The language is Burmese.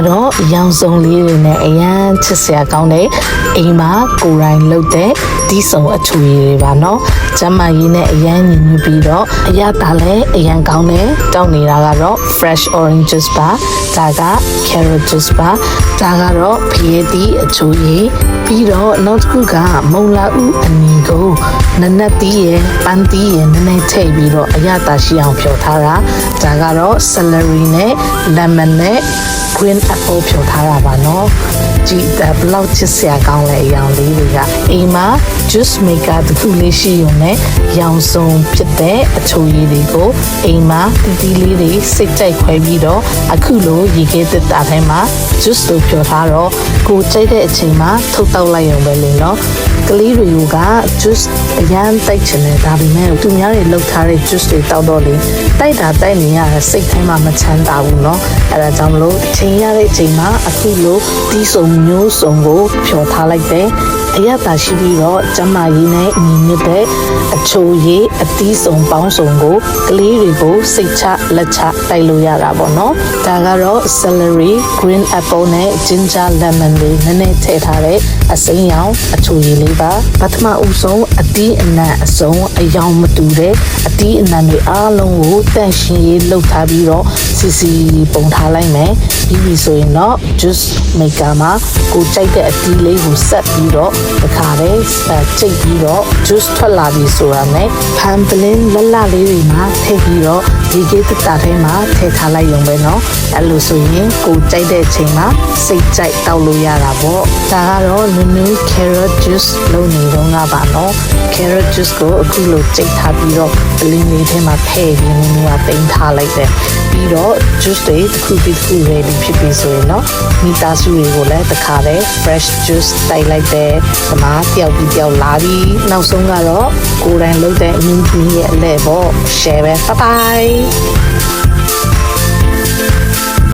ကတော့ရောင်စုံလေးတွေနဲ့အရန်ချစ်စရာကောင်းတဲ့အိမ်မှာကိုယ်တိုင်လုပ်တဲ့ဒီဆုံအချွေတွေပါနော်ကျမကြီးနဲ့အရန်ညီညွတ်ပြီးတော့အရသာလည်းအရန်ကောင်းတယ်တောက်နေတာကတော့ fresh orange juice ပါဒါက carrot juice ပါဒါကတော့ဖျဲသီးအချွေပြီးတော့နောက်တစ်ခုကမုံလာဥအနီကိုနနက်သီးရယ်ပန်းသီးရယ်နည်းနည်းထည့်ပြီးတော့အရသာရှိအောင်ဖြော်ထားတာဒါကတော့ celery နဲ့ lemon နဲ့ green apple ဖြော်ထားတာပါနော်ကြည့်ဘလောက်ချစ်စရာကောင်းလဲအရောင်လေးတွေကအိမ်မှာ juice maker တစ်ခုလေးရှိရုံနဲ့ရောင်စုံဖြစ်တဲ့အချိုရည်တွေကိုအိမ်မှာတီးလေးတွေစိတ်ကြိုက်ခွဲပြီးတော့အခုလိုရေခဲသစ်တာထဲမှာ juice လို့ဖြော်ထားတော့ကိုကြိုက်တဲ့အချိန်မှာထုတ်တောက်လိုက်ရုံပဲလေနော်ကလေးတွေက juice အရန်တိုက်ချင်တယ်ဒါပေမဲ့သူများတွေလောက်ထားတဲ့ juice တွေတောက်တော့လေတိုက်တာတိုက်နေရတဲ့စိတ်ထဲမှာမချမ်းသာဘူးเนาะအဲဒါကြောင့်မလို့ချိန်ရတဲ့အချိန်မှာအခုလိုဒီစုံမျိုးစုံကိုဖြော်ထားလိုက်တယ်အရသာရှိပြီးတော့ကျမကြီးနဲ့ညီညွတ်တဲ့အချိုရည်အသီးစုံပေါင်းစုံကိုကလေးတွေကိုစိတ်ချလက်ချတိုက်လို့ရတာပေါ့နော်ဒါကတော့ celery green apple နဲ့ ginger lemon တွေနည်းနည်းထည့်ထားတဲ့အစိမ်းရောင်အချိုရည်လေးပါပထမဦးဆုံးအသီးအနှံအစုံအယောင်မတူတဲ့အသီးအနှံတွေအားလုံးကိုတန့်ရှင်းရေးလုပ်ထားပြီးတော့စီပုံထားလိုက်မယ်ပြီးပြီဆိုရင်တော့ juice maker မှာကိုကြိုက်တဲ့အသီးလေးကိုဆက်ပြီးတော့တခါတည်းချိတ်ပြီးတော့ juice ထွက်လာပြီဆိုတာနဲ့ဖန်ပလင်းလလလေးတွေမှာထည့်ပြီးတော့ဒီကေးတတာထဲမှာထည့်ထားလိုက်ရုံပဲเนาะအဲ့လိုဆိုရင်ကိုကြိုက်တဲ့အချိန်မှာစိတ်ကြိုက်တောက်လို့ရတာပေါ့ဒါကတော့နူးနူး carrot juice လုပ်နေတော့ငါပါเนาะ carrot juice ကိုအခုလိုချိတ်ထားပြီးတော့ပလင်းလေးထဲမှာထည့်ပြီးနူးနူးကပိန်းထားလိုက်တယ်ပြီးတော့ juice တွေတစ်ခုပြီးတစ်ခု ready ဖြစ်ပြီဆိုရင်เนาะမိသားစုတွေကိုလည်းတခါတည်း fresh juice တိုက်လိုက်တယ်ဒီမှာတယောက်ပြီးတယောက်လာပြီးနောက်ဆုံးကတော့ကိုယ်တိုင်လုပ်တဲ့အမြင့်ကြီးရဲ့အလဲပေါ့ share ပဲ bye bye